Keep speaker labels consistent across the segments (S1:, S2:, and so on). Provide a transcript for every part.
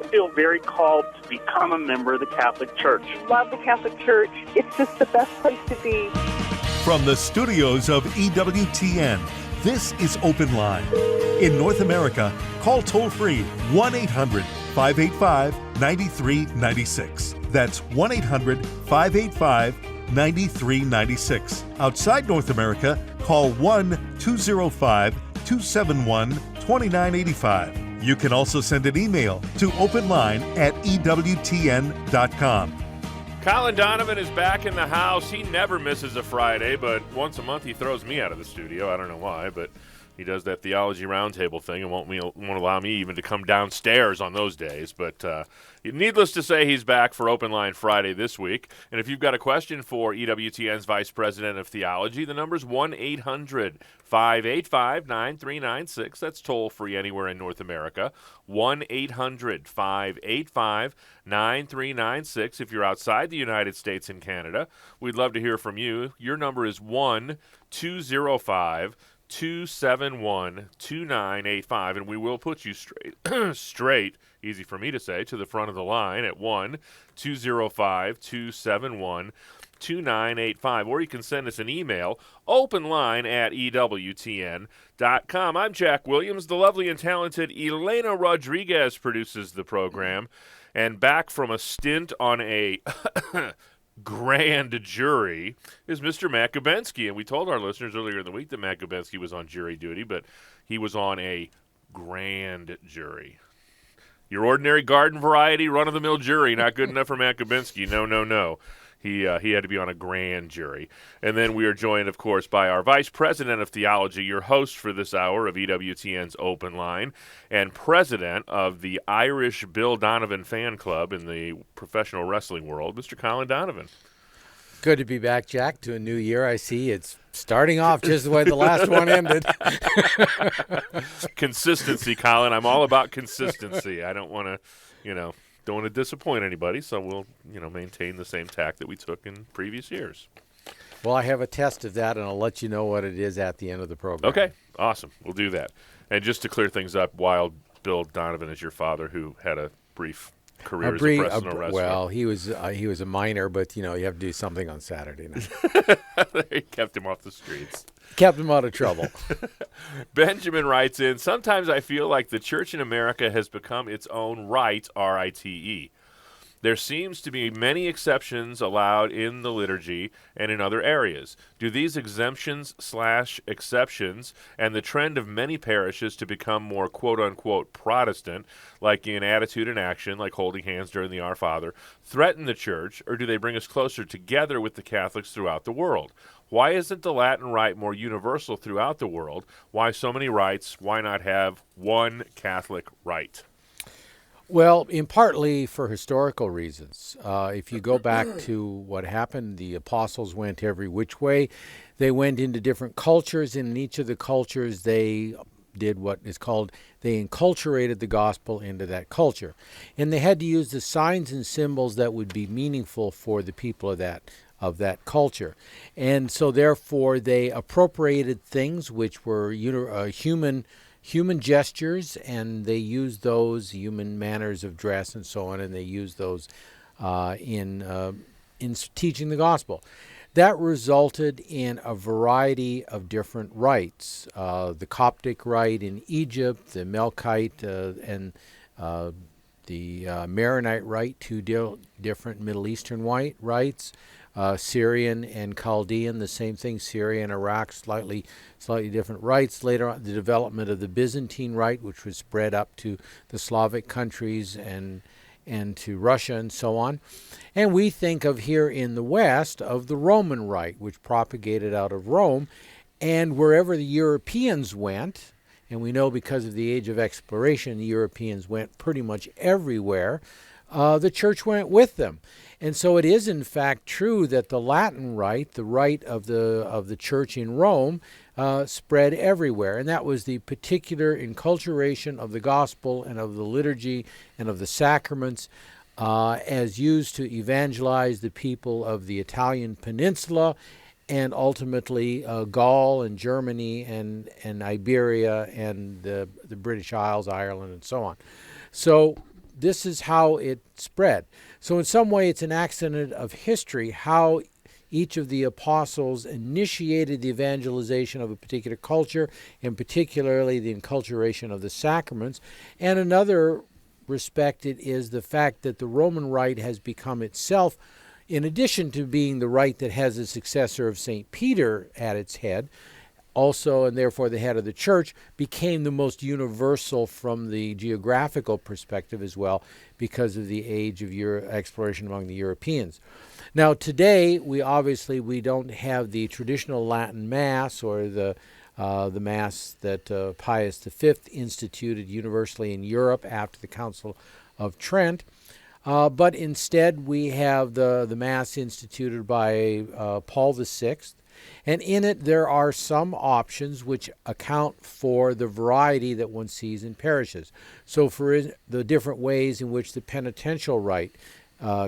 S1: feel very called to become a member of the Catholic Church.
S2: Love the Catholic Church. It's just the best place to be.
S3: From the studios of EWTN, this is Open Line. In North America, call toll-free 1-800-585-9396. That's 1-800-585-9396. Outside North America, call 1-205-271-2985. You can also send an email to openline@ewtn.com.
S4: Colin Donovan is back in the house. He never misses a Friday, but once a month he throws me out of the studio. I don't know why, but he does that Theology Roundtable thing and won't allow me even to come downstairs on those days. But needless to say, he's back for Open Line Friday this week. And if you've got a question for EWTN's Vice President of Theology, the number's 1-800-585-9396. That's toll-free anywhere in North America. 1-800-585-9396. If you're outside the United States and Canada, we'd love to hear from you. Your number is 1-205-271-2985, and we will put you straight, easy for me to say, to the front of the line at 1-205-271-2985. Or you can send us an email, openline@ewtn.com. I'm Jack Williams. The lovely and talented Elena Rodriguez produces the program. And back from a stint on a grand jury is Mr. Matt Gubensky. And we told our listeners earlier in the week that Matt Gubensky was on jury duty, but he was on a grand jury. Your ordinary garden variety, run-of-the-mill jury, not good enough for Matt Gubensky. No. He had to be on a grand jury. And then we are joined, of course, by our Vice President of Theology, your host for this hour of EWTN's Open Line, and President of the Irish Bill Donovan Fan Club in the professional wrestling world, Mr. Colin Donovan.
S5: Good to be back, Jack, to a new year. I see it's starting off just the way the last one ended.
S4: Consistency, Colin. I'm all about consistency. I don't want to, don't want to disappoint anybody, so we'll, maintain the same tack that we took in previous years.
S5: Well, I have a test of that, and I'll let you know what it is at the end of the program.
S4: Okay, awesome. We'll do that. And just to clear things up, Wild Bill Donovan is your father, who had a brief career as a professional wrestler.
S5: Well, he was a minor, but, you have to do something on Saturday night.
S4: They kept him off the streets.
S5: Kept him out of trouble.
S4: Benjamin writes in, sometimes I feel like the church in America has become its own rite, R-I-T-E. There seems to be many exceptions allowed in the liturgy and in other areas. Do these exemptions/exceptions and the trend of many parishes to become more quote-unquote Protestant, like in attitude and action, like holding hands during the Our Father, threaten the church, or do they bring us closer together with the Catholics throughout the world? Why isn't the Latin Rite more universal throughout the world? Why so many rites? Why not have one Catholic rite?
S5: Well, in partly for historical reasons. If you go back to what happened, the apostles went every which way. They went into different cultures, and in each of the cultures they did what is called, they enculturated the gospel into that culture. And they had to use the signs and symbols that would be meaningful for the people of that culture. And so therefore they appropriated things which were human gestures, and they used those, human manners of dress and so on, and they used those in teaching the gospel. That resulted in a variety of different rites. The Coptic rite in Egypt, the Melkite and the Maronite rite, two different Middle Eastern rites. Syrian and Chaldean, the same thing. Syria and Iraq, slightly different rites. Later on, the development of the Byzantine rite, which was spread up to the Slavic countries and to Russia and so on. And we think of here in the West of the Roman rite, which propagated out of Rome. And wherever the Europeans went, and we know because of the age of exploration, the Europeans went pretty much everywhere, the church went with them. And so it is in fact true that the Latin rite, the rite of the church in Rome, spread everywhere. And that was the particular enculturation of the gospel and of the liturgy and of the sacraments as used to evangelize the people of the Italian peninsula and ultimately Gaul and Germany and Iberia and the British Isles, Ireland, and so on. So this is how it spread. So in some way, it's an accident of history how each of the apostles initiated the evangelization of a particular culture, and particularly the enculturation of the sacraments. And another respect, it is the fact that the Roman Rite has become itself, in addition to being the rite that has a successor of St. Peter at its head, also, and therefore the head of the church, became the most universal from the geographical perspective as well, because of the age of exploration among the Europeans. Now today, we don't have the traditional Latin Mass or the Mass that Pius V instituted universally in Europe after the Council of Trent. But instead, we have the Mass instituted by Paul VI. And in it, there are some options which account for the variety that one sees in parishes. So for the different ways in which the penitential rite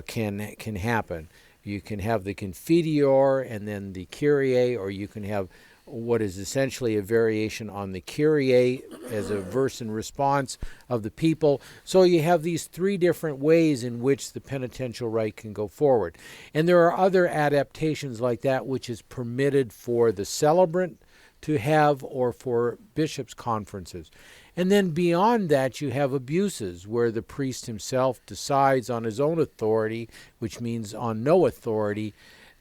S5: can happen. You can have the Confiteor and then the Kyrie, or you can have what is essentially a variation on the Kyrie as a verse and response of the people. So you have these three different ways in which the penitential rite can go forward. And there are other adaptations like that which is permitted for the celebrant to have or for bishops' conferences. And then beyond that, you have abuses where the priest himself decides on his own authority, which means on no authority,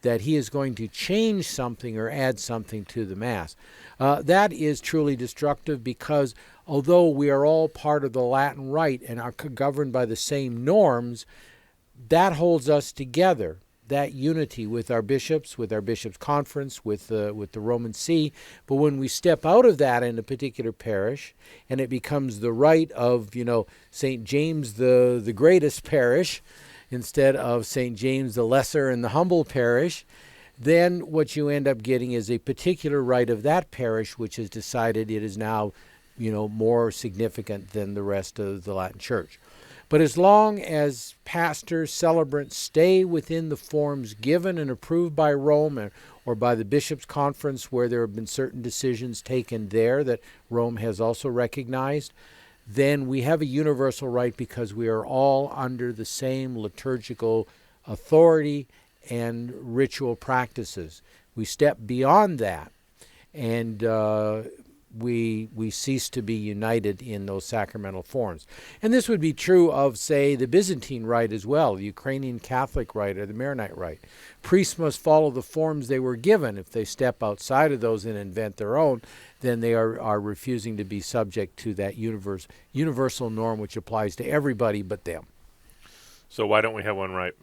S5: that he is going to change something or add something to the Mass. That is truly destructive, because although we are all part of the Latin Rite and are governed by the same norms, that holds us together, that unity with our bishops conference, with the Roman See. But when we step out of that in a particular parish, and it becomes the rite of, St. James the greatest parish, instead of St. James the Lesser and the humble parish, then what you end up getting is a particular rite of that parish which has decided it is now, more significant than the rest of the Latin Church. But as long as pastors, celebrants stay within the forms given and approved by Rome or by the Bishops' Conference, where there have been certain decisions taken there that Rome has also recognized, then we have a universal rite because we are all under the same liturgical authority and ritual practices. We step beyond that, and we cease to be united in those sacramental forms. And this would be true of, say, the Byzantine Rite as well, the Ukrainian Catholic Rite or the Maronite Rite. Priests must follow the forms they were given. If they step outside of those and invent their own, then they are refusing to be subject to that universal norm which applies to everybody but them.
S4: So why don't we have one right?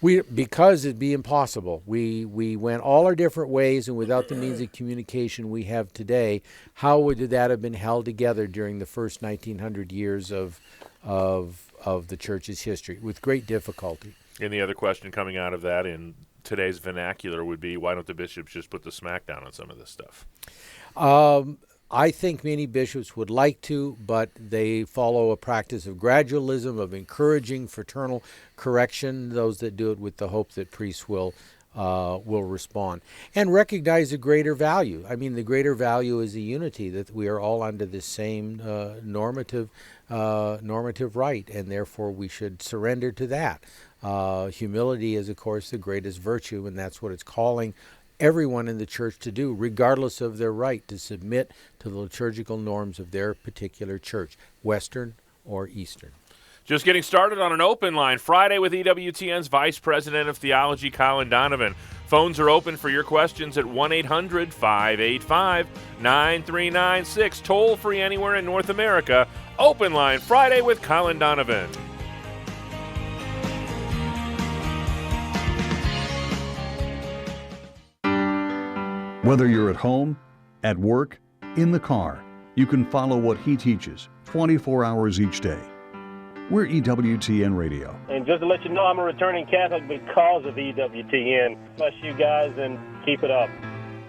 S5: Because it'd be impossible. We went all our different ways, and without the means of communication we have today, how would that have been held together during the first 1900 years of the Church's history? With great difficulty.
S4: And the other question coming out of that in today's vernacular would be, why don't the bishops just put the smack down on some of this stuff?
S5: I think many bishops would like to, but they follow a practice of gradualism, of encouraging fraternal correction, those that do it with the hope that priests will respond, and recognize a greater value. I mean, the greater value is the unity, that we are all under the same normative right, and therefore we should surrender to that. Humility is, of course, the greatest virtue, and that's what it's calling everyone in the church to do, regardless of their right, to submit to the liturgical norms of their particular church, Western or Eastern.
S4: Just getting started on an open line Friday with EWTN's Vice President of Theology, Colin Donovan. Phones are open for your questions at 1-800-585-9396. Toll free anywhere in North America. Open line Friday with Colin Donovan.
S6: Whether you're at home, at work, in the car, you can follow what he teaches 24 hours each day. We're EWTN Radio.
S7: And just to let you know, I'm a returning Catholic because of EWTN. Bless you guys and keep it up.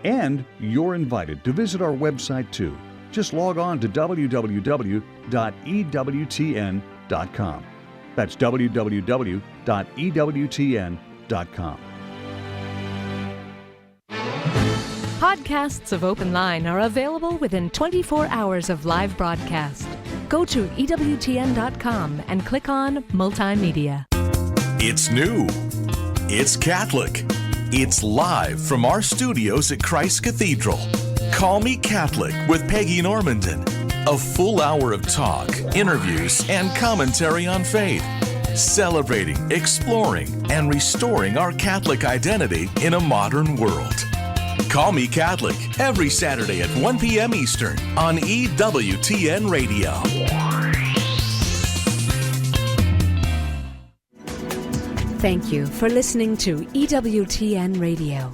S6: And you're invited to visit our website too. Just log on to www.ewtn.com. That's www.ewtn.com.
S8: Podcasts of Open Line are available within 24 hours of live broadcast. Go to EWTN.com and click on Multimedia.
S9: It's new. It's Catholic. It's live from our studios at Christ Cathedral. Call Me Catholic with Peggy Normandin. A full hour of talk, interviews, and commentary on faith. Celebrating, exploring, and restoring our Catholic identity in a modern world. Call Me Catholic every Saturday at 1 p.m. Eastern on EWTN Radio.
S8: Thank you for listening to EWTN Radio.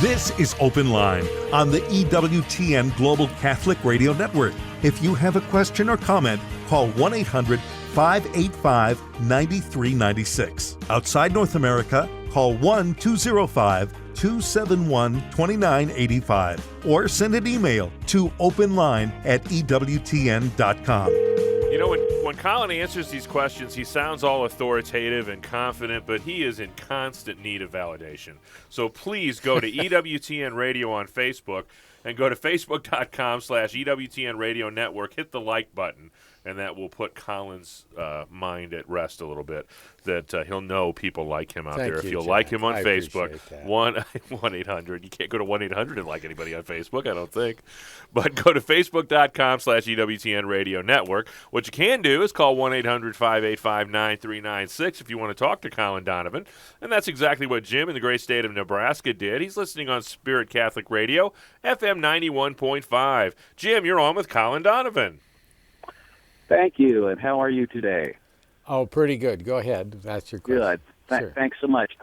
S3: This is Open Line on the EWTN Global Catholic Radio Network. If you have a question or comment, call 1-800-585-9396. Outside North America, call 1-205-271-2985 or send an email to openline@ewtn.com.
S4: You know, when Colin answers these questions, he sounds all authoritative and confident, but he is in constant need of validation. So please go to EWTN Radio on Facebook and go to facebook.com/EWTN Radio Network. Hit the like button, and that will put Colin's mind at rest a little bit, that he'll know people like him out there. If you'll like him on Facebook, 1-800. You can't go to 1-800 and like anybody on Facebook, I don't think. But go to facebook.com/EWTN Radio Network. What you can do is call 1-800-585-9396 if you want to talk to Colin Donovan. And that's exactly what Jim in the great state of Nebraska did. He's listening on Spirit Catholic Radio, FM 91.5. Jim, you're on with Colin Donovan.
S10: Thank you, and how are you today?
S5: Oh, pretty good. Go ahead. That's your question.
S10: Good.
S5: Sure.
S10: Thanks so much.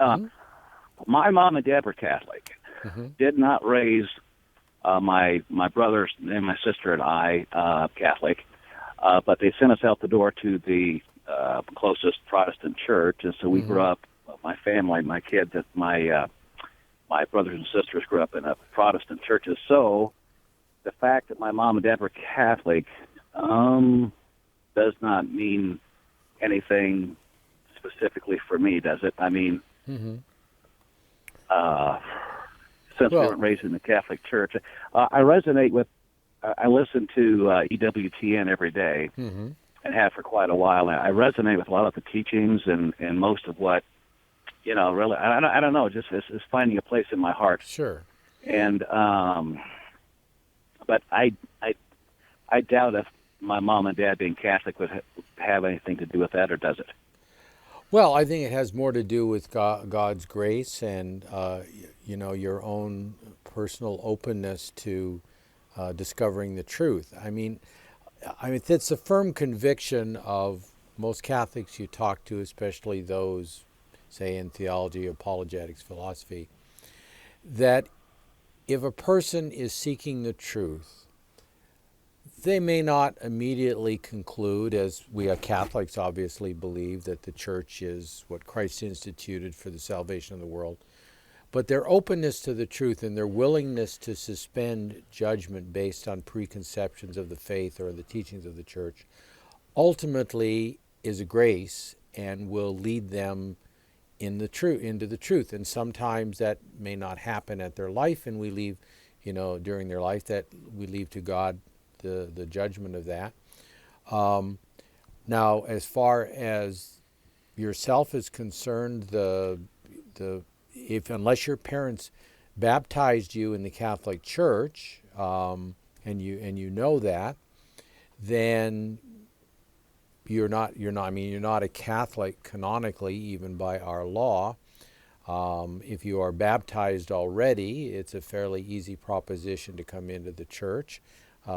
S10: My mom and dad were Catholic. Did not raise my brothers and my sister and I Catholic, but they sent us out the door to the closest Protestant church, and so we grew up. My family, my kids, my brothers and sisters grew up in Protestant churches. So the fact that my mom and dad were Catholic does not mean anything specifically for me, does it? I mean, since we weren't raised in the Catholic Church, I resonate with, I listen to EWTN every day and have for quite a while. I resonate with a lot of the teachings and most of what, you know, really, I don't know, just it's finding a place in my heart.
S5: Sure.
S10: And, but I doubt if my mom and dad being Catholic would have anything to do with that, or does it?
S5: Well, I think it has more to do with God's grace and, you know, your own personal openness to discovering the truth. I mean, it's a firm conviction of most Catholics you talk to, especially those, say, in theology, apologetics, philosophy, that if a person is seeking the truth, they may not immediately conclude, as we Catholics obviously believe, that the church is what Christ instituted for the salvation of the world. But their openness to the truth and their willingness to suspend judgment based on preconceptions of the faith or the teachings of the church ultimately is a grace and will lead them into the truth. And sometimes that may not happen at their life, and we leave, you know, during their life, that we leave to God the judgment of that. Now, as far as yourself is concerned, unless your parents baptized you in the Catholic Church, and you know that, then you're not a Catholic canonically, even by our law. If you are baptized already, it's a fairly easy proposition to come into the church.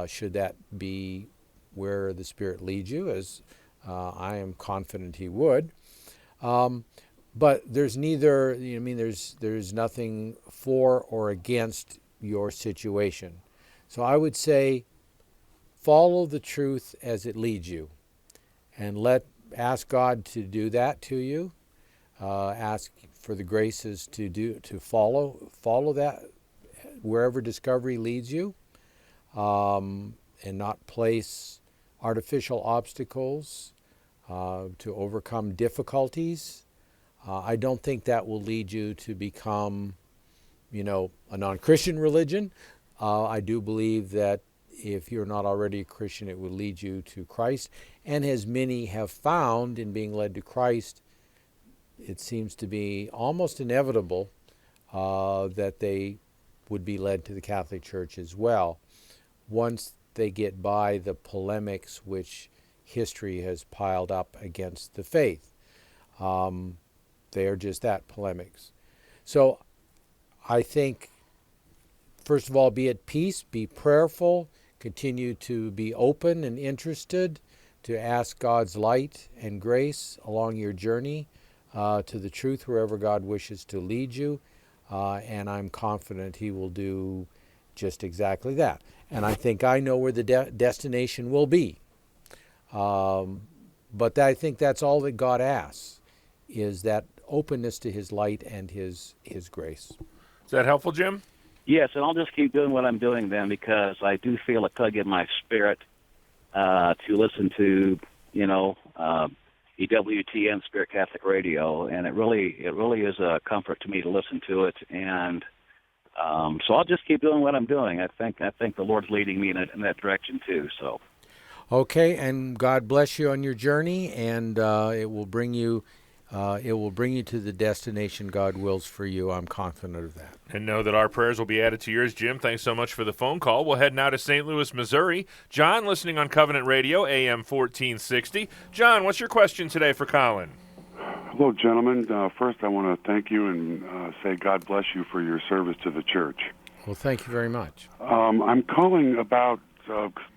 S5: Should that be where the Spirit leads you, as I am confident He would. But there's neither, there's nothing for or against your situation. So I would say follow the truth as it leads you, and ask God to do that to you. Ask for the graces to follow that wherever discovery leads you. And not place artificial obstacles to overcome difficulties. I don't think that will lead you to become, a non-Christian religion. I do believe that if you're not already a Christian, it will lead you to Christ. And as many have found in being led to Christ, it seems to be almost inevitable that they would be led to the Catholic Church as well, once they get by the polemics which history has piled up against the faith. They are just that, polemics. So I think, first of all, be at peace, be prayerful, continue to be open and interested, to ask God's light and grace along your journey to the truth wherever God wishes to lead you. And I'm confident He will do just exactly that. And I think I know where the destination will be. But I think that's all that God asks, is that openness to His light and His grace.
S4: Is that helpful, Jim?
S10: Yes, and I'll just keep doing what I'm doing then, because I do feel a tug in my spirit to listen to, EWTN Spirit Catholic Radio, and it really is a comfort to me to listen to it. And so I'll just keep doing what I'm doing. I think the Lord's leading me in that direction too. So.
S5: Okay, and God bless you on your journey, and it will bring you to the destination God wills for you. I'm confident of that.
S4: And know that our prayers will be added to yours, Jim. Thanks so much for the phone call. We'll head now to St. Louis, Missouri. John, listening on Covenant Radio, AM 1460. John, what's your question today for Colin?
S11: Hello, gentlemen. First, I want to thank you and say God bless you for your service to the church.
S5: Well, thank you very much. I'm
S11: calling about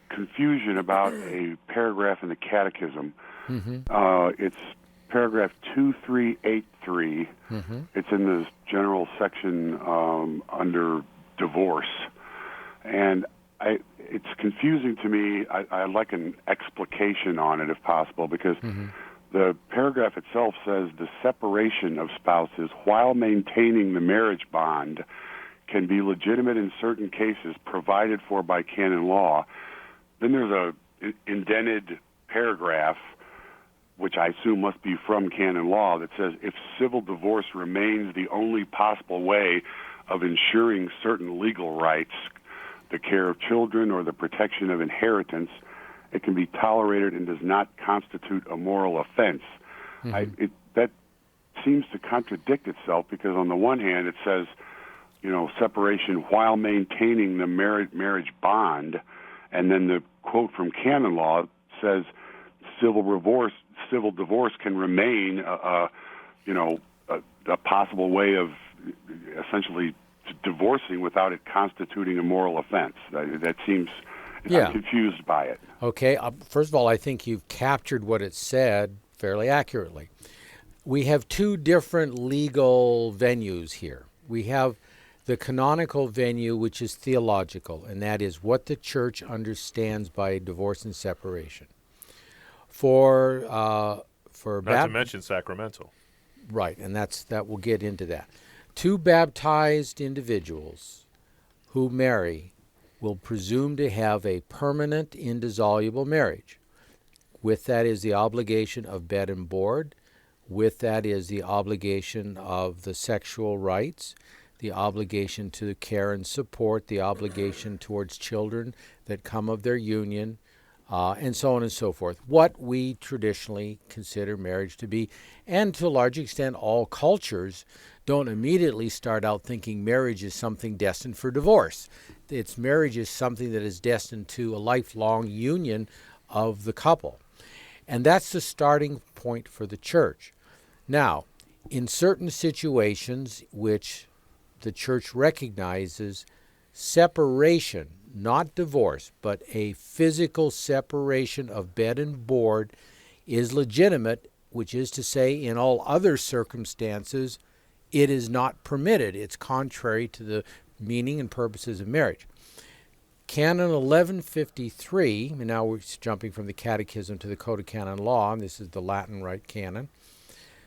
S11: confusion about a paragraph in the Catechism.
S5: Mm-hmm.
S11: It's paragraph 2383.
S5: Mm-hmm.
S11: It's in the general section under divorce. And it's confusing to me. I'd like an explication on it if possible, because the paragraph itself says the separation of spouses while maintaining the marriage bond can be legitimate in certain cases provided for by canon law. Then there's a indented paragraph, which I assume must be from canon law, that says if civil divorce remains the only possible way of ensuring certain legal rights, the care of children or the protection of inheritance, it can be tolerated and does not constitute a moral offense. That seems to contradict itself, because on the one hand it says, separation while maintaining the marriage bond, and then the quote from canon law says civil divorce can remain a possible way of essentially divorcing without it constituting a moral offense. That seems, I'm confused by it.
S5: Okay, first of all, I think you've captured what it said fairly accurately. We have two different legal venues here. We have the canonical venue, which is theological, and that is what the church understands by divorce and separation. Not
S4: to mention sacramental.
S5: Right, and that we'll get into that. Two baptized individuals who marry will presume to have a permanent, indissoluble marriage. With that is the obligation of bed and board. With that is the obligation of the sexual rights, the obligation to care and support, the obligation towards children that come of their union, and so on and so forth. What we traditionally consider marriage to be, and to a large extent all cultures don't immediately start out thinking marriage is something destined for divorce. Marriage is something that is destined to a lifelong union of the couple. And that's the starting point for the church. Now, in certain situations which the church recognizes, separation, not divorce, but a physical separation of bed and board is legitimate, which is to say, in all other circumstances, it is not permitted. It's contrary to the meaning and purposes of marriage. Canon 1153, and now we're jumping from the Catechism to the Code of Canon Law, and this is the Latin Rite canon,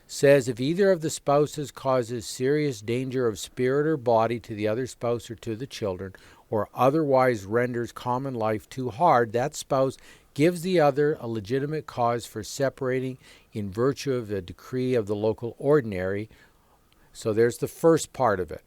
S5: says if either of the spouses causes serious danger of spirit or body to the other spouse or to the children, or otherwise renders common life too hard, that spouse gives the other a legitimate cause for separating in virtue of a decree of the local ordinary. So there's the first part of it.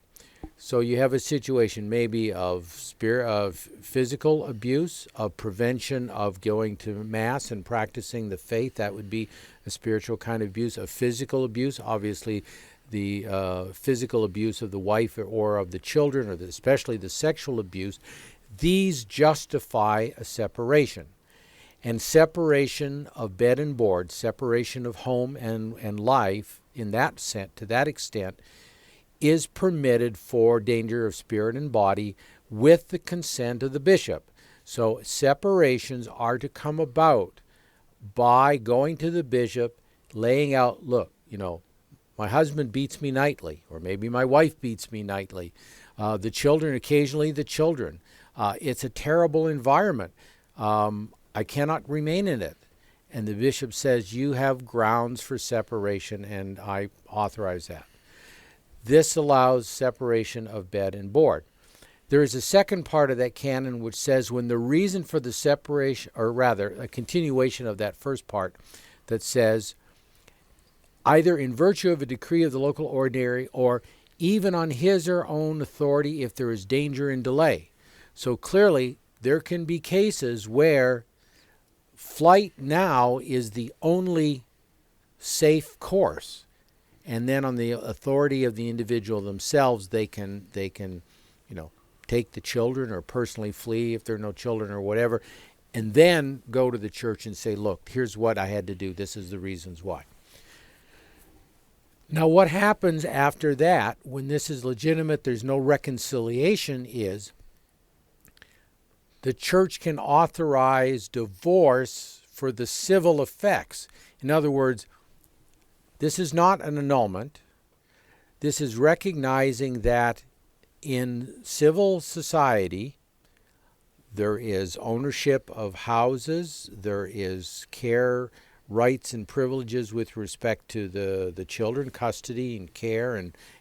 S5: So you have a situation maybe of physical abuse, of prevention of going to Mass and practicing the faith. That would be a spiritual kind of abuse. Of physical abuse, obviously the physical abuse of the wife or of the children, or especially the sexual abuse. These justify a separation. And separation of bed and board, separation of home and life in that sense, to that extent, is permitted for danger of spirit and body with the consent of the bishop. So separations are to come about by going to the bishop, laying out, look, my husband beats me nightly, or maybe my wife beats me nightly. The children, occasionally the children. It's a terrible environment. I cannot remain in it. And the bishop says, you have grounds for separation, and I authorize that. This allows separation of bed and board. There is a second part of that canon which says when the reason for the separation, or rather a continuation of that first part, that says either in virtue of a decree of the local ordinary or even on his or own authority if there is danger and delay. So clearly there can be cases where flight now is the only safe course. And then on the authority of the individual themselves, they can take the children or personally flee if there are no children or whatever, and then go to the church and say, look, here's what I had to do. This is the reasons why. Now, what happens after that, when this is legitimate, there's no reconciliation, is the church can authorize divorce for the civil effects. In other words, this is not an annulment. This is recognizing that in civil society, there is ownership of houses, there is care, rights, and privileges with respect to the children, custody and care,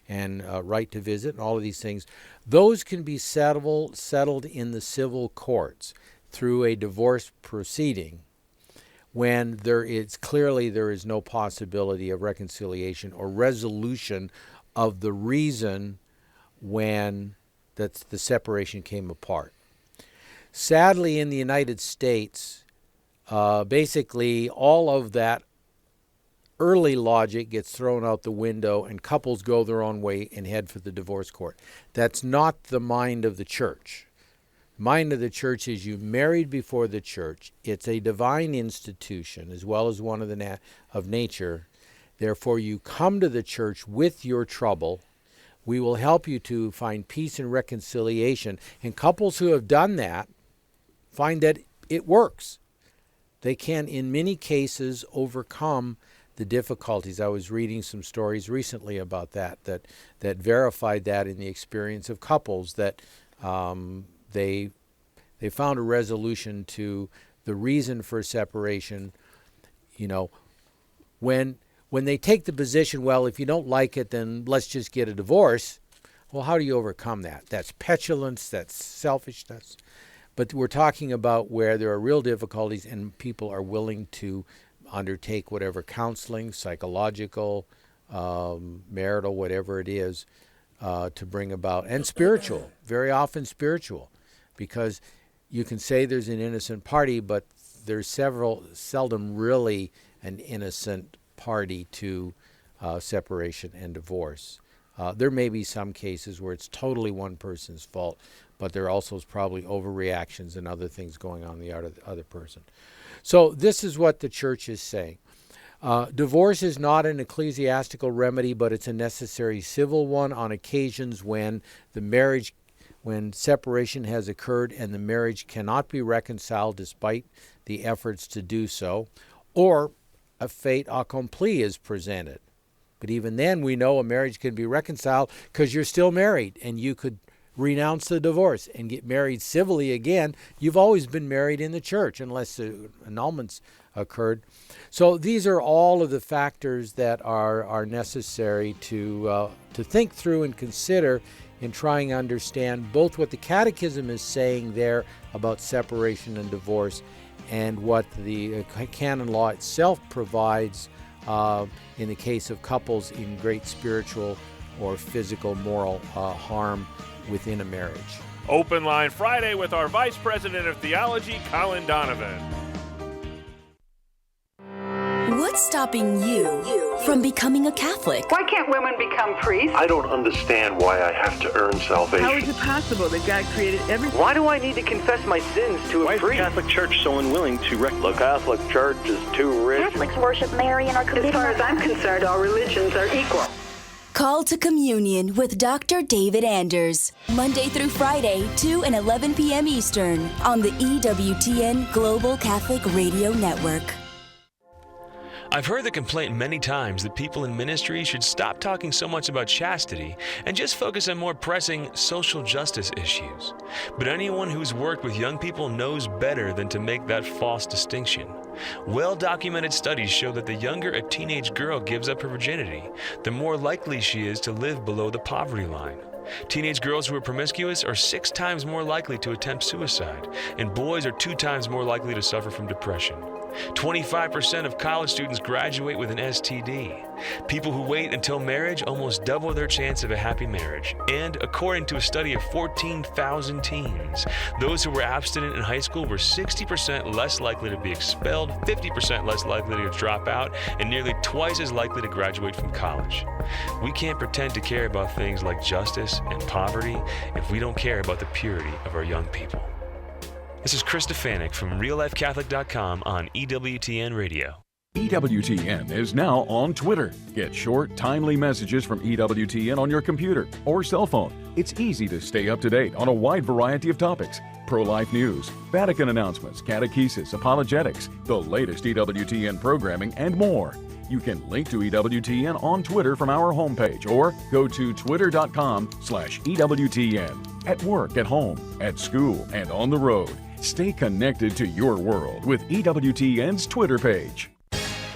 S5: and right to visit, and all of these things. Those can be settled in the civil courts through a divorce proceeding, when there is no possibility of reconciliation or resolution of the reason when the separation came apart. Sadly, in the United States, basically all of that early logic gets thrown out the window and couples go their own way and head for the divorce court. That's not the mind of the church. Mind of the church is you married before the church. It's a divine institution as well as one of nature. Therefore, you come to the church with your trouble. We will help you to find peace and reconciliation. And couples who have done that find that it works. They can, in many cases, overcome the difficulties. I was reading some stories recently about that verified that in the experience of couples, that they found a resolution to the reason for separation. When they take the position, well, if you don't like it, then let's just get a divorce. Well, how do you overcome that? That's petulance, that's selfishness. But we're talking about where there are real difficulties and people are willing to undertake whatever counseling, psychological, marital, whatever it is, to bring about, and spiritual, very often spiritual, because you can say there's an innocent party, but there's seldom really an innocent party to separation and divorce. There may be some cases where it's totally one person's fault, but there also is probably overreactions and other things going on the other person. So this is what the church is saying. Divorce is not an ecclesiastical remedy, but it's a necessary civil one on occasions when when separation has occurred and the marriage cannot be reconciled despite the efforts to do so, or a fait accompli is presented. But even then, we know a marriage can be reconciled because you're still married and you could renounce the divorce and get married civilly again. You've always been married in the church unless annulments occurred. So these are all of the factors that are necessary to think through and consider in trying to understand both what the Catechism is saying there about separation and divorce and what the canon law itself provides in the case of couples in great spiritual or physical, moral harm within a marriage.
S4: Open Line Friday with our Vice President of Theology, Colin Donovan.
S12: What's stopping you from becoming a Catholic?
S2: Why can't women become priests?
S13: I don't understand why I have to earn salvation.
S2: How is it possible that God created everything?
S14: Why do I need to confess my sins to a priest?
S7: Why is the Catholic Church so unwilling to
S14: The Catholic Church is too rich.
S15: Catholics worship Mary and are committed.
S2: As far as I'm concerned, all religions are equal.
S12: Call to Communion with Dr. David Anders. Monday through Friday, 2 and 11 p.m. Eastern on the EWTN Global Catholic Radio Network.
S16: I've heard the complaint many times that people in ministry should stop talking so much about chastity and just focus on more pressing social justice issues. But anyone who's worked with young people knows better than to make that false distinction. Well-documented studies show that the younger a teenage girl gives up her virginity, the more likely she is to live below the poverty line. Teenage girls who are promiscuous are 6 times more likely to attempt suicide, and boys are 2 times more likely to suffer from depression. 25% of college students graduate with an STD. People who wait until marriage almost double their chance of a happy marriage. And according to a study of 14,000 teens, those who were abstinent in high school were 60% less likely to be expelled, 50% less likely to drop out, and nearly twice as likely to graduate from college. We can't pretend to care about things like justice and poverty if we don't care about the purity of our young people. This is Chris Stefanik from RealLifeCatholic.com on EWTN Radio.
S17: EWTN is now on Twitter. Get short, timely messages from EWTN on your computer or cell phone. It's easy to stay up to date on a wide variety of topics. Pro-life news, Vatican announcements, catechesis, apologetics, the latest EWTN programming, and more. You can link to EWTN on Twitter from our homepage or go to twitter.com/EWTN. At work, at home, at school, and on the road. Stay connected to your world with EWTN's Twitter page.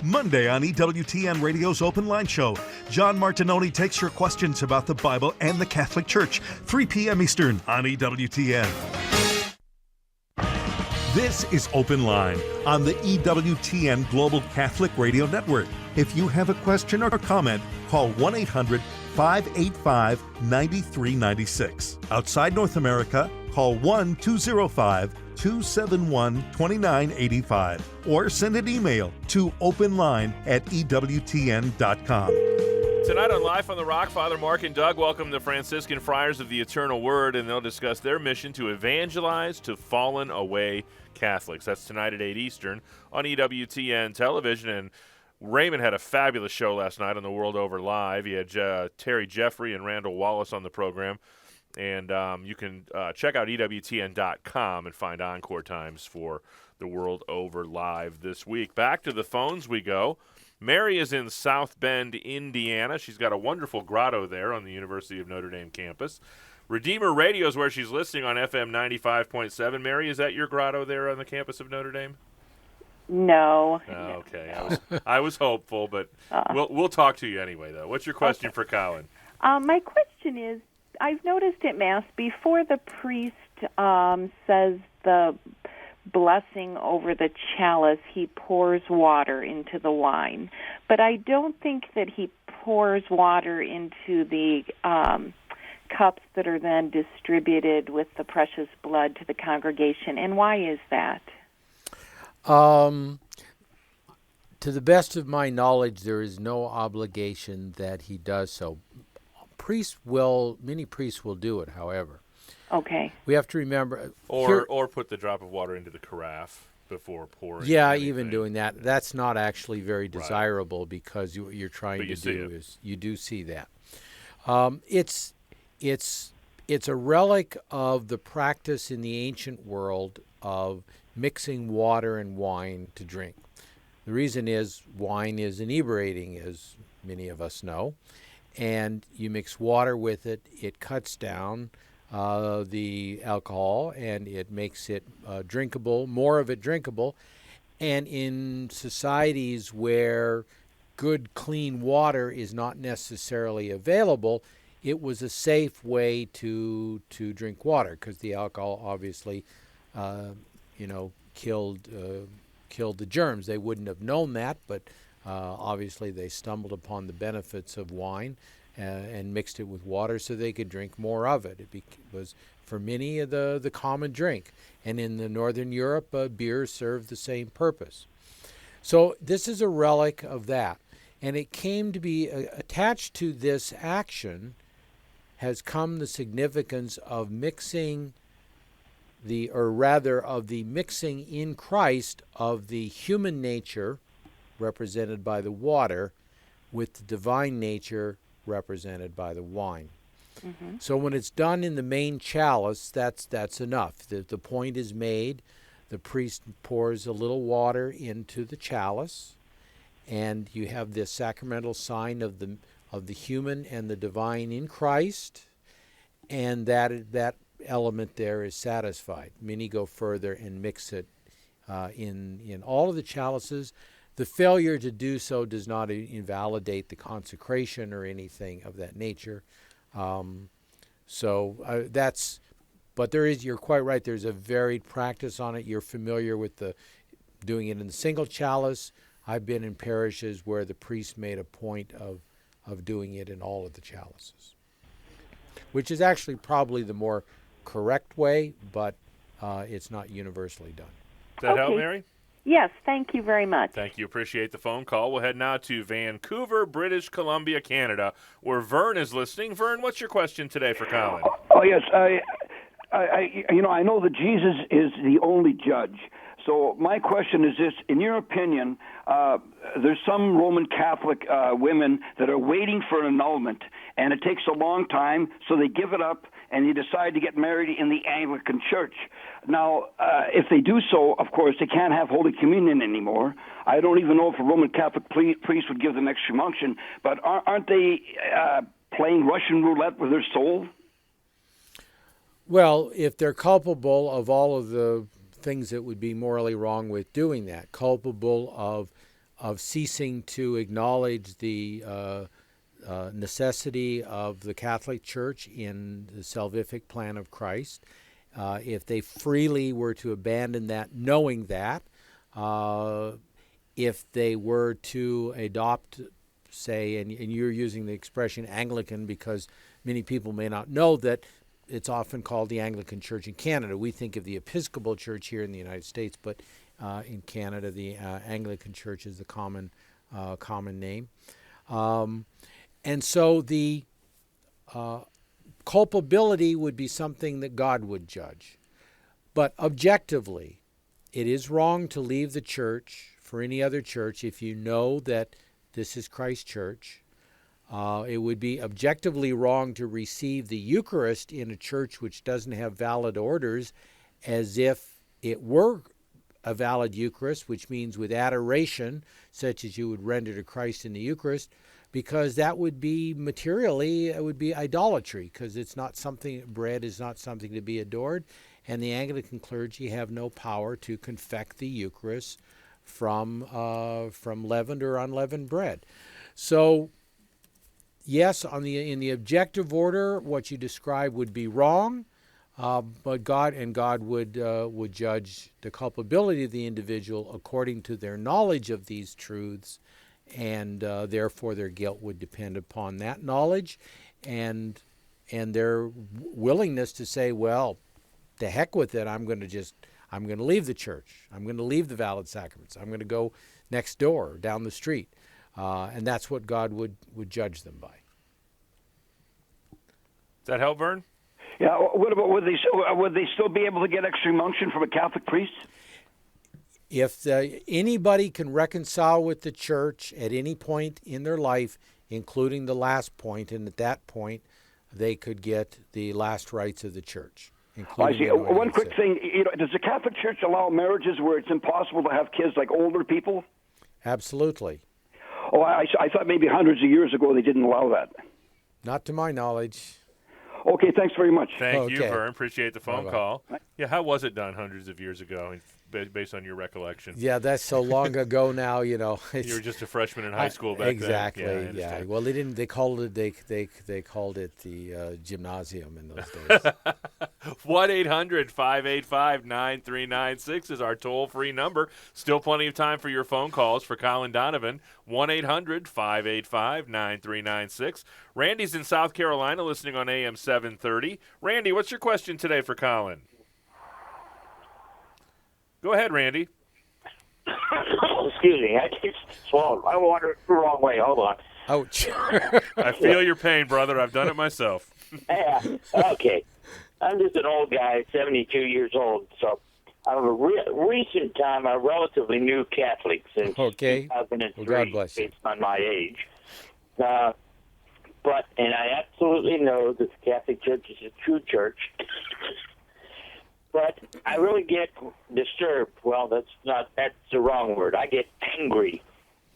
S3: Monday on EWTN Radio's Open Line Show, John Martinoni takes your questions about the Bible and the Catholic Church, 3 p.m. Eastern on EWTN. This is Open Line on the EWTN Global Catholic Radio Network. If you have a question or comment, call 1-800-585-9396. Outside North America, call 1-205-271-2985 or send an email to openline@ewtn.com.
S4: Tonight on Life on the Rock, Father Mark and Doug welcome the Franciscan Friars of the Eternal Word, and they'll discuss their mission to evangelize to fallen away Catholics. That's tonight at 8 Eastern on EWTN television. And Raymond had a fabulous show last night on The World Over Live. He had Terry Jeffrey and Randall Wallace on the program. And you can check out EWTN.com and find encore times for The World Over Live this week. Back to the phones we go. Mary is in South Bend, Indiana. She's got a wonderful grotto there on the University of Notre Dame campus. Redeemer Radio is where she's listening on FM 95.7. Mary, is that your grotto there on the campus of Notre Dame?
S2: No.
S4: Oh, okay. I was hopeful, but we'll talk to you anyway, though. What's your question for Colin?
S18: My question is, I've noticed at Mass, before the priest says the blessing over the chalice, he pours water into the wine. But I don't think that he pours water into the cups that are then distributed with the precious blood to the congregation. And why is that?
S5: To the best of my knowledge, there is no obligation that he does so. Many priests will do it, however.
S18: Okay.
S5: We have to remember...
S4: Or put the drop of water into the carafe before pouring.
S5: Yeah, even doing that. That's not actually very desirable because what you're trying to do is... You do see that. It's a relic of the practice in the ancient world of mixing water and wine to drink. The reason is wine is inebriating, as many of us know. And you mix water with it, it cuts down the alcohol, and it makes it drinkable, more of it drinkable. And in societies where good, clean water is not necessarily available, it was a safe way to drink water, because the alcohol obviously, killed the germs. They wouldn't have known that, but obviously they stumbled upon the benefits of wine and mixed it with water so they could drink more of it. It was for many of the common drink. And in the Northern Europe, beer served the same purpose. So this is a relic of that. And it came to be attached to this action has come the significance of mixing of the mixing in Christ of the human nature, represented by the water, with the divine nature, represented by the wine. Mm-hmm. So when it's done in the main chalice, that's enough. The point is made. The priest pours a little water into the chalice, and you have this sacramental sign of the human and the divine in Christ, and that element there is satisfied. Many go further and mix it in all of the chalices. The failure to do so does not invalidate the consecration or anything of that nature. But you're quite right, there's a varied practice on it. You're familiar with doing it in the single chalice. I've been in parishes where the priest made a point of doing it in all of the chalices, which is actually probably the more correct way, but it's not universally done.
S4: Does that help, Mary?
S18: Yes, thank you very much.
S4: Thank you. Appreciate the phone call. We'll head now to Vancouver, British Columbia, Canada, where Vern is listening. Vern, what's your question today for Colin?
S15: Oh, yes. I know that Jesus is the only judge. So my question is this: in your opinion, there's some Roman Catholic women that are waiting for an annulment, and it takes a long time, so they give it up and they decide to get married in the Anglican Church. Now, if they do so, of course, they can't have Holy Communion anymore. I don't even know if a Roman Catholic priest would give them extreme unction, but aren't they playing Russian roulette with their soul?
S5: Well, if they're culpable of all of the things that would be morally wrong with doing that, culpable of ceasing to acknowledge the necessity of the Catholic Church in the salvific plan of Christ, if they freely were to abandon that, knowing that, if they were to adopt, say, and you're using the expression Anglican because many people may not know that it's often called the Anglican Church in Canada. We think of the Episcopal Church here in the United States, but in Canada, the Anglican Church is the common name. And so the culpability would be something that God would judge. But objectively, it is wrong to leave the church for any other church if you know that this is Christ's church. It would be objectively wrong to receive the Eucharist in a church which doesn't have valid orders as if it were a valid Eucharist, which means with adoration, such as you would render to Christ in the Eucharist, because that would be materially, it would be idolatry, because it's not something, bread is not something to be adored, and the Anglican clergy have no power to confect the Eucharist from leavened or unleavened bread. So, yes, in the objective order, what you describe would be wrong, but God would judge the culpability of the individual according to their knowledge of these truths, and therefore their guilt would depend upon that knowledge, and their willingness to say, well, to heck with it, I'm going to leave the church. I'm going to leave the valid sacraments. I'm going to go next door, down the street. And that's what God would judge them by.
S4: Does that help, Vern?
S15: Yeah. What about would they still be able to get extreme unction from a Catholic priest?
S5: If anybody can reconcile with the church at any point in their life, including the last point, and at that point, they could get the last rites of the church.
S15: I see. One quick thing: does the Catholic Church allow marriages where it's impossible to have kids, like older people?
S5: Absolutely.
S15: Oh, I thought maybe hundreds of years ago they didn't allow that.
S5: Not to my knowledge.
S15: Okay, thanks very much.
S4: Thank you, Vern. Appreciate the phone call. Yeah, how was it done hundreds of years ago, based on your recollection?
S5: Yeah, that's so long ago now. You were
S4: just a freshman in high school back
S5: exactly,
S4: then.
S5: Exactly. Yeah. Well, they didn't. They called it the gymnasium in those days.
S4: 1-800-585-9396 is our toll-free number. Still plenty of time for your phone calls for Colin Donovan. 1-800-585-9396. Randy's in South Carolina listening on AM 730. Randy, what's your question today for Colin? Go ahead, Randy.
S19: Excuse me, I just swallowed my water the wrong way. Hold on.
S5: Ouch.
S4: I feel your pain, brother. I've done it myself.
S19: Yeah, okay. I'm just an old guy, 72 years old, so I'm a recent time a relatively new Catholic since 2003,
S5: well, God bless you.
S19: based on my age. And I absolutely know that the Catholic Church is a true church. But I really get disturbed. Well, that's the wrong word. I get angry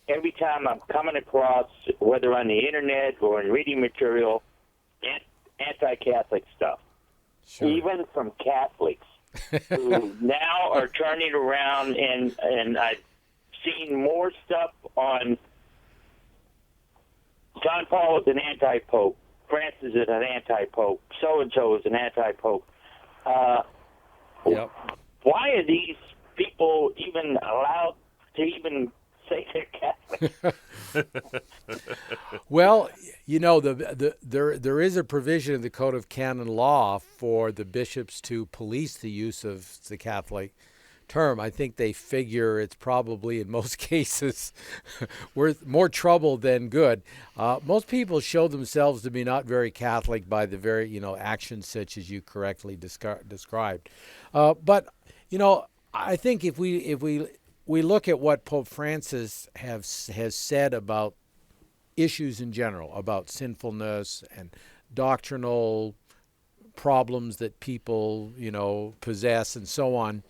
S19: every time I'm coming across, whether on the internet or in reading material, anti-Catholic stuff. Sure. Even from Catholics who now are turning around, and I've seen more stuff on John Paul is an anti-pope, Francis is an anti-pope, so-and-so is an anti-pope.
S5: Yep.
S19: Why are these people even allowed to even say they're Catholic?
S5: Well, you know, there is a provision in the Code of Canon Law for the bishops to police the use of the Catholic term. I think they figure it's probably in most cases worth more trouble than good. Most people show themselves to be not very Catholic by the very, actions such as you correctly described. But, I think if we look at what Pope Francis has said about issues in general, about sinfulness and doctrinal problems that people, possess and so on,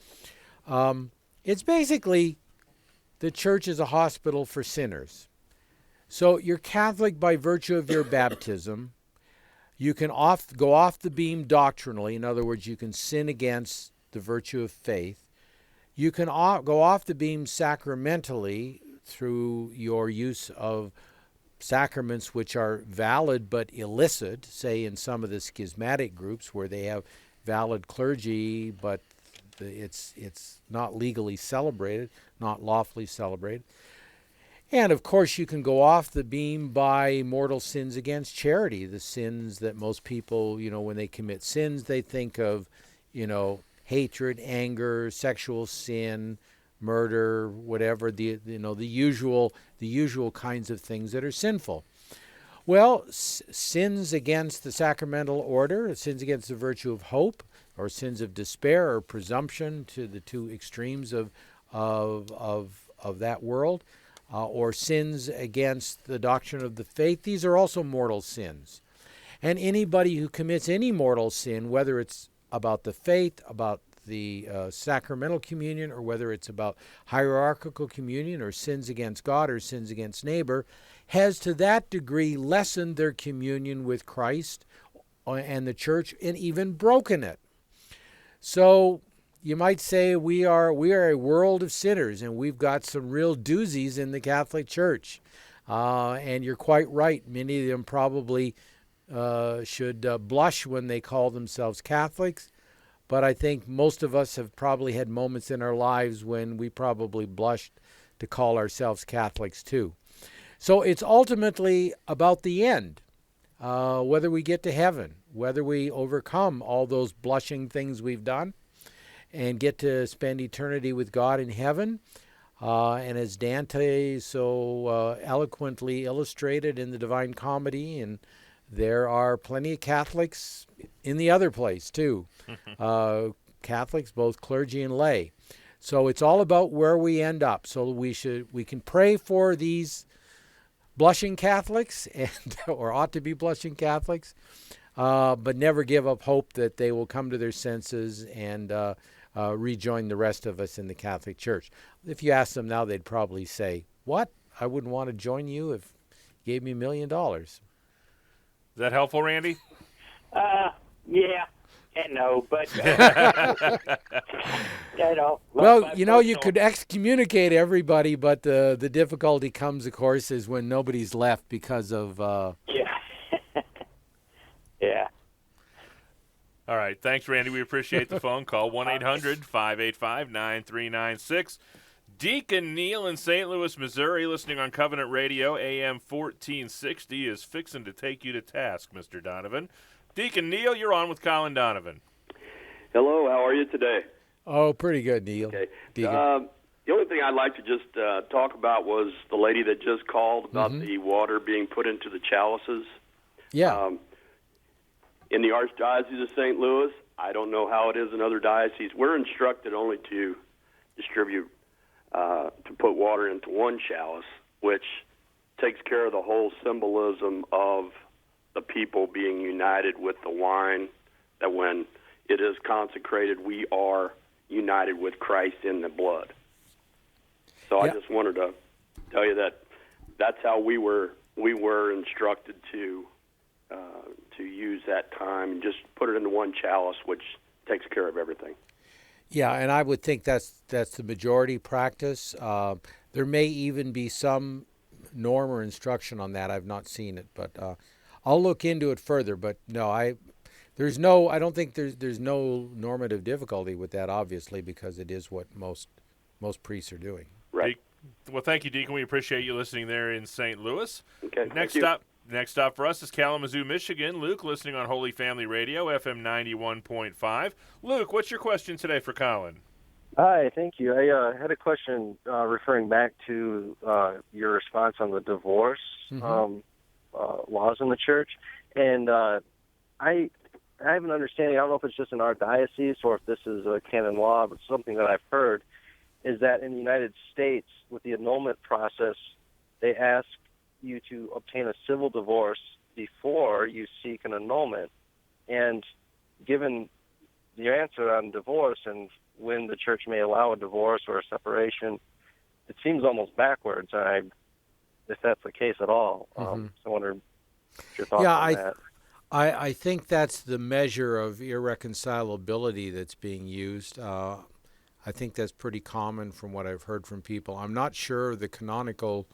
S5: it's basically the church is a hospital for sinners. So you're Catholic by virtue of your baptism. You can go off the beam doctrinally. In other words, you can sin against the virtue of faith. You can go off the beam sacramentally through your use of sacraments which are valid but illicit, say in some of the schismatic groups where they have valid clergy, but it's not legally celebrated, not lawfully celebrated. And, of course, you can go off the beam by mortal sins against charity, the sins that most people, when they commit sins, they think of, hatred, anger, sexual sin, murder, whatever, the usual kinds of things that are sinful. Well, sins against the sacramental order, sins against the virtue of hope, or sins of despair or presumption, to the two extremes of that world, or sins against the doctrine of the faith. These are also mortal sins. And anybody who commits any mortal sin, whether it's about the faith, about the sacramental communion, or whether it's about hierarchical communion or sins against God or sins against neighbor, has to that degree lessened their communion with Christ and the church, and even broken it. So you might say we are a world of sinners, and we've got some real doozies in the Catholic Church. And you're quite right. Many of them probably should blush when they call themselves Catholics. But I think most of us have probably had moments in our lives when we probably blushed to call ourselves Catholics too. So it's ultimately about the end, whether we get to heaven, whether we overcome all those blushing things we've done and get to spend eternity with God in heaven. And as Dante so eloquently illustrated in the Divine Comedy, and there are plenty of Catholics in the other place too, Catholics, both clergy and lay. So it's all about where we end up. So we can pray for these blushing Catholics, or ought to be blushing Catholics, but never give up hope that they will come to their senses and rejoin the rest of us in the Catholic Church. If you ask them now, they'd probably say, "What? I wouldn't want to join you if you gave me $1 million." Is
S4: that helpful, Randy?
S19: Yeah. And no, but
S5: well, you could excommunicate everybody, but the difficulty comes, of course, is when nobody's left because of
S19: yeah.
S4: All right. Thanks, Randy. We appreciate the phone call. 1-800-585-9396. Deacon Neil in St. Louis, Missouri, listening on Covenant Radio, AM 1460, is fixing to take you to task, Mr. Donovan. Deacon Neil, you're on with Colin Donovan.
S20: Hello, how are you today?
S5: Oh, pretty good, Neil.
S20: Okay.
S5: Deacon.
S20: The only thing I'd like to just talk about was the lady that just called about the water being put into the chalices.
S5: Yeah.
S20: In the Archdiocese of St. Louis, I don't know how it is in other dioceses. We're instructed only to distribute, to put water into one chalice, which takes care of the whole symbolism of the people being united with the wine, that when it is consecrated, we are united with Christ in the blood. So I just wanted to tell you that that's how we were instructed to use that time, and just put it into one chalice, which takes care of everything.
S5: Yeah, and I would think that's the majority practice. There may even be some norm or instruction on that. I've not seen it, but I'll look into it further. But no, I don't think there's no normative difficulty with that, obviously, because it is what most priests are doing.
S20: Right.
S4: Well, thank you, Deacon. We appreciate you listening there in St. Louis.
S20: Okay.
S4: Next stop for us is Kalamazoo, Michigan. Luke, listening on Holy Family Radio, FM 91.5. Luke, what's your question today for Colin?
S21: Hi, thank you. I had a question referring back to your response on the divorce laws in the church. And I have an understanding, I don't know if it's just in our diocese or if this is a canon law, but something that I've heard is that in the United States, with the annulment process, they ask you to obtain a civil divorce before you seek an annulment. And given your answer on divorce and when the church may allow a divorce or a separation, it seems almost backwards, if that's the case at all. So I wonder your thoughts on that.
S5: I think that's the measure of irreconcilability that's being used. I think that's pretty common from what I've heard from people. I'm not sure of the canonical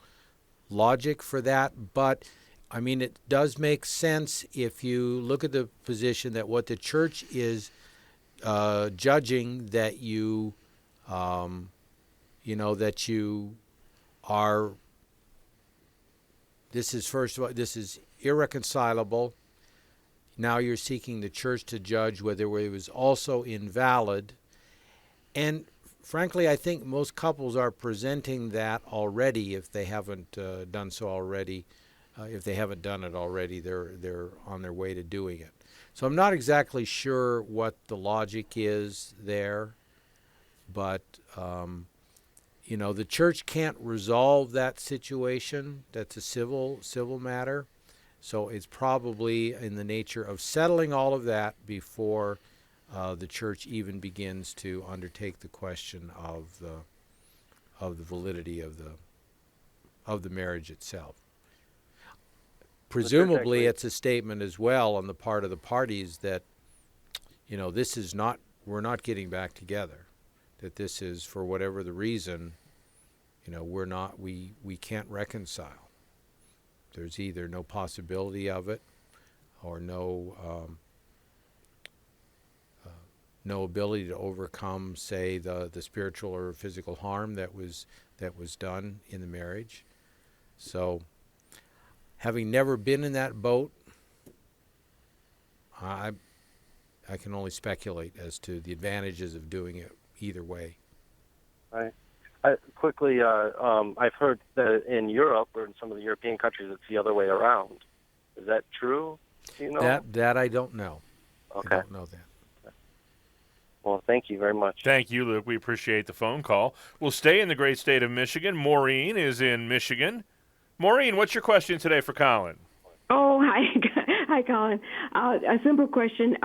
S5: logic for that, but I mean, it does make sense if you look at the position that what the church is judging, that you, that you are, this is irreconcilable. Now you're seeking the church to judge whether it was also invalid. And frankly, I think most couples are presenting that already if they haven't done so already. If they haven't done it already, they're on their way to doing it. So I'm not exactly sure what the logic is there, but the church can't resolve that situation. That's a civil matter. So it's probably in the nature of settling all of that before the church even begins to undertake the question of the validity of the marriage itself. Presumably, it's a statement as well on the part of the parties that, this is not, we're not getting back together. That this is, for whatever the reason, we can't reconcile. There's either no possibility of it, or no ability to overcome, say, the spiritual or physical harm that was done in the marriage. So, having never been in that boat, I can only speculate as to the advantages of doing it either way.
S21: Right. Quickly, I've heard that in Europe or in some of the European countries, it's the other way around. Is that true? Do you know?
S5: That I don't know.
S21: Okay.
S5: I don't know that.
S21: Well, thank you very much.
S4: Thank you, Luke. We appreciate the phone call. We'll stay in the great state of Michigan. Maureen is in Michigan. Maureen, what's your question today for Colin?
S22: Oh, hi, Colin. A simple question.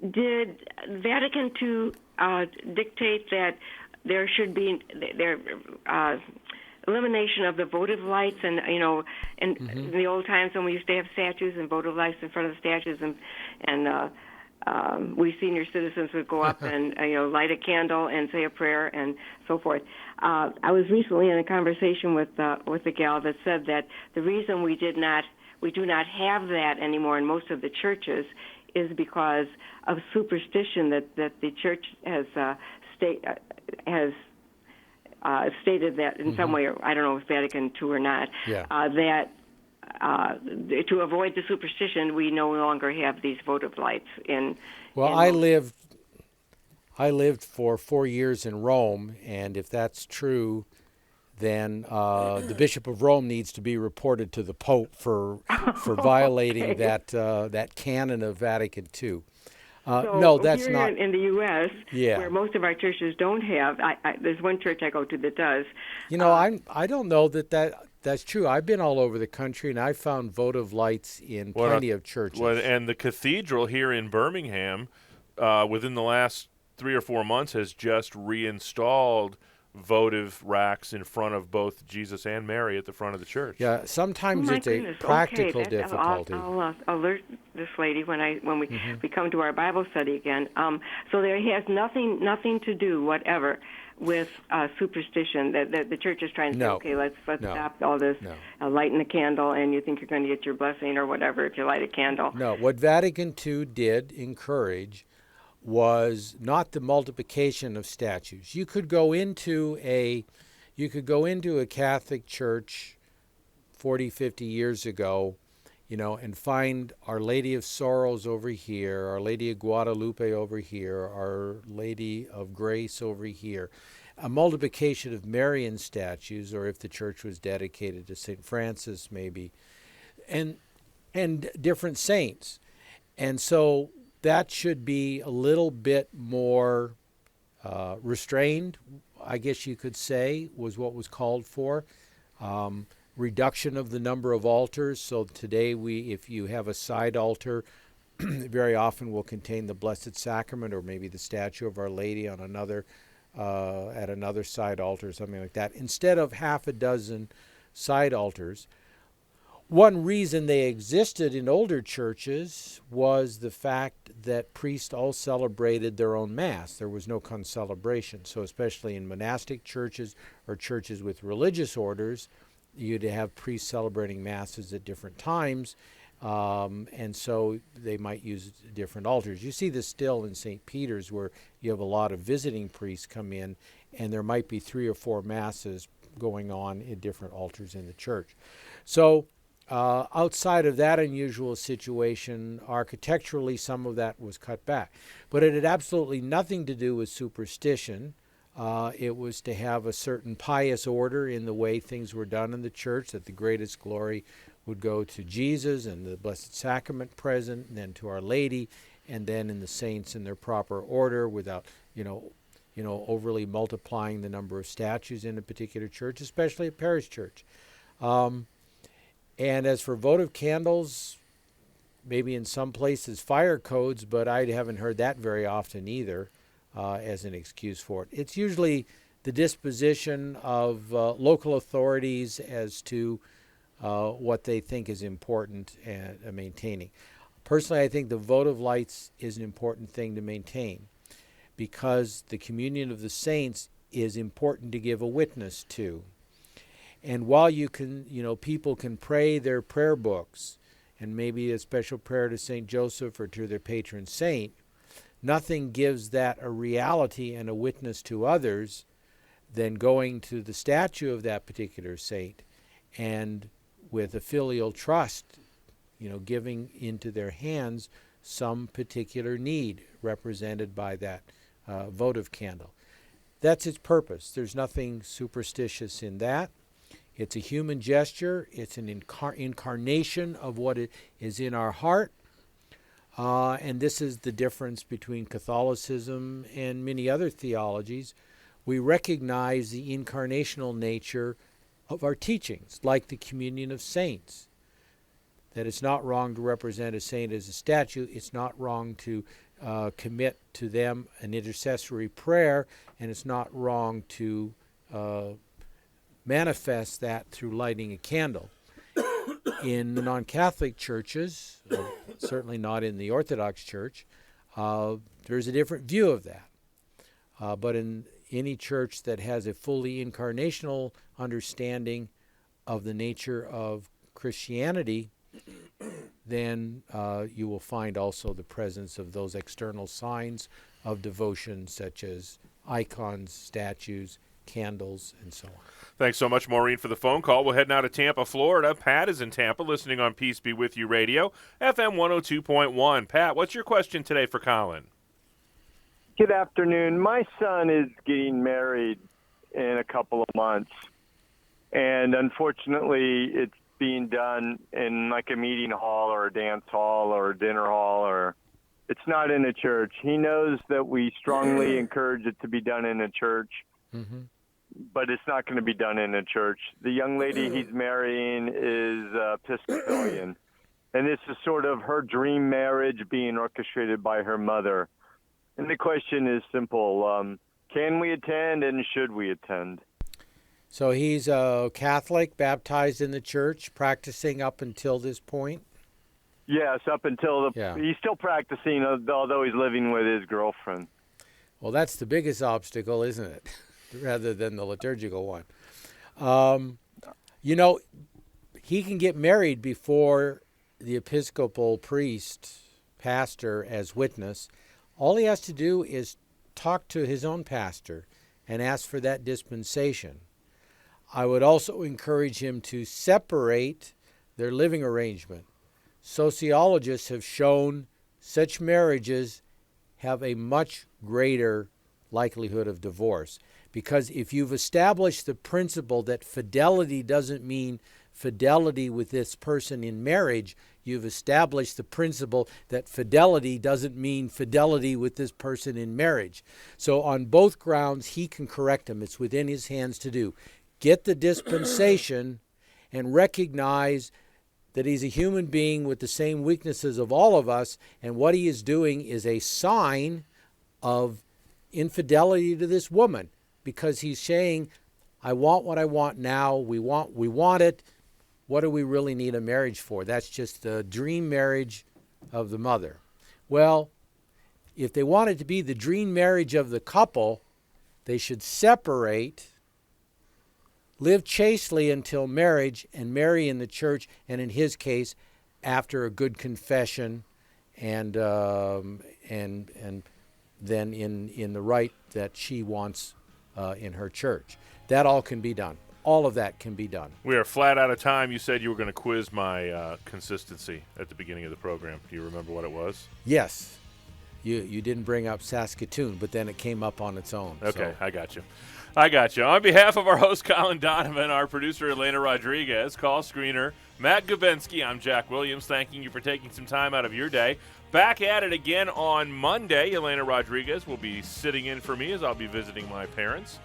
S22: Did Vatican II dictate that there should be elimination of the votive lights, and in the old times when we used to have statues and votive lights in front of the statues, and we senior citizens would go up and light a candle and say a prayer and so forth. I was recently in a conversation with a gal that said that the reason we do not have that anymore in most of the churches is because of superstition that the church has stated that in some way, or I don't know if Vatican II or not, that to avoid the superstition, we no longer have these votive lights in.
S5: Well, I lived for 4 years in Rome, and if that's true, then the Bishop of Rome needs to be reported to the Pope for violating that canon of Vatican II. No, that's
S22: here
S5: not
S22: in the U.S., where most of our churches don't have. There's one church I go to that does.
S5: I don't know that's true. I've been all over the country, and I've found votive lights in plenty of churches.
S4: And the cathedral here in Birmingham, within the last 3 or 4 months, has just reinstalled votive racks in front of both Jesus and Mary at the front of the church.
S5: Yeah, sometimes it's a practical difficulty.
S22: I'll alert this lady when we come to our Bible study again. So there has nothing to do whatever with superstition that the church is trying to say, okay, let's stop all this lighting a candle, and you think you're going to get your blessing or whatever if you light a candle.
S5: No, what Vatican II did encourage was not the multiplication of statues. You could go into a Catholic church 40, 50 years ago, and find Our Lady of Sorrows over here, Our Lady of Guadalupe over here, Our Lady of Grace over here. A multiplication of Marian statues, or if the church was dedicated to St. Francis maybe, and different saints. And so that should be a little bit more restrained, I guess you could say, was what was called for. Reduction of the number of altars. So today, if you have a side altar, very often will contain the Blessed Sacrament or maybe the statue of Our Lady on another at another side altar, something like that. Instead of half a dozen side altars. One reason they existed in older churches was the fact that priests all celebrated their own Mass. There was no concelebration. So especially in monastic churches or churches with religious orders, you'd have priests celebrating Masses at different times, and so they might use different altars. You see this still in St. Peter's, where you have a lot of visiting priests come in, and there might be 3 or 4 Masses going on in different altars in the church. So outside of that unusual situation, architecturally, some of that was cut back. But it had absolutely nothing to do with superstition. It was to have a certain pious order in the way things were done in the church, that the greatest glory would go to Jesus and the Blessed Sacrament present, and then to Our Lady, and then in the saints in their proper order, without, overly multiplying the number of statues in a particular church, especially a parish church. And as for votive candles, maybe in some places fire codes, but I haven't heard that very often either as an excuse for it. It's usually the disposition of local authorities as to what they think is important and maintaining. Personally, I think the votive lights is an important thing to maintain because the communion of the saints is important to give a witness to. And while you can, people can pray their prayer books and maybe a special prayer to St. Joseph or to their patron saint, nothing gives that a reality and a witness to others than going to the statue of that particular saint and with a filial trust, giving into their hands some particular need represented by that votive candle. That's its purpose. There's nothing superstitious in that. It's a human gesture. It's an incarnation of what is in our heart. And this is the difference between Catholicism and many other theologies. We recognize the incarnational nature of our teachings, like the communion of saints. That it's not wrong to represent a saint as a statue. It's not wrong to commit to them an intercessory prayer, and it's not wrong to manifest that through lighting a candle. In the non-Catholic churches, certainly not in the Orthodox Church, there's a different view of that. But in any church that has a fully incarnational understanding of the nature of Christianity, then you will find also the presence of those external signs of devotion, such as icons, statues, candles, and so on.
S4: Thanks so much, Maureen, for the phone call. We'll head now to Tampa, Florida. Pat is in Tampa, listening on Peace Be With You Radio, FM 102.1. Pat, what's your question today for Colin?
S1: Good afternoon. My son is getting married in a couple of months, and unfortunately, it's being done in like a meeting hall or a dance hall or a dinner hall, or it's not in a church. He knows that we strongly encourage it to be done in a church, but it's not going to be done in a church. The young lady he's marrying is Episcopalian, and this is sort of her dream marriage being orchestrated by her mother. And the question is simple. Can we attend, and should we attend?
S5: So he's a Catholic, baptized in the church, practicing up until this point?
S1: Yes, up until he's still practicing, although he's living with his girlfriend.
S5: Well, that's the biggest obstacle, isn't it? Rather than the liturgical one. You know, he can get married before the Episcopal priest, pastor, as witness. All he has to do is talk to his own pastor and ask for that dispensation. I would also encourage him to separate their living arrangement. Sociologists have shown such marriages have a much greater likelihood of divorce, because if you've established the principle that fidelity doesn't mean fidelity with this person in marriage, you've established the principle that fidelity doesn't mean fidelity with this person in marriage. So on both grounds, he can correct him. It's within his hands to do. Get the dispensation and recognize that he's a human being with the same weaknesses of all of us, and what he is doing is a sign of infidelity to this woman, because he's saying, I want what I want now, we want it, what do we really need a marriage for? That's just the dream marriage of the mother. Well, if they want it to be the dream marriage of the couple, they should separate, live chastely until marriage, and marry in the church, and in his case, after a good confession, and then in the rite that she wants in her church. That all can be done. All of that can be done.
S4: We are flat out of time. You said you were going to quiz my consistency at the beginning of the program. Do you remember what it was?
S5: Yes. You didn't bring up Saskatoon, but then it came up on its own.
S4: Okay,
S5: so.
S4: I got you. On behalf of our host, Colin Donovan, our producer, Elena Rodriguez, call screener, Matt Gubensky, I'm Jack Williams, thanking you for taking some time out of your day. Back at it again on Monday. Elena Rodriguez will be sitting in for me as I'll be visiting my parents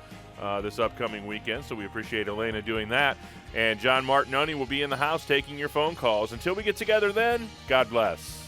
S4: this upcoming weekend, so we appreciate Elena doing that. And John Martinoni will be in the house taking your phone calls. Until we get together then, God bless.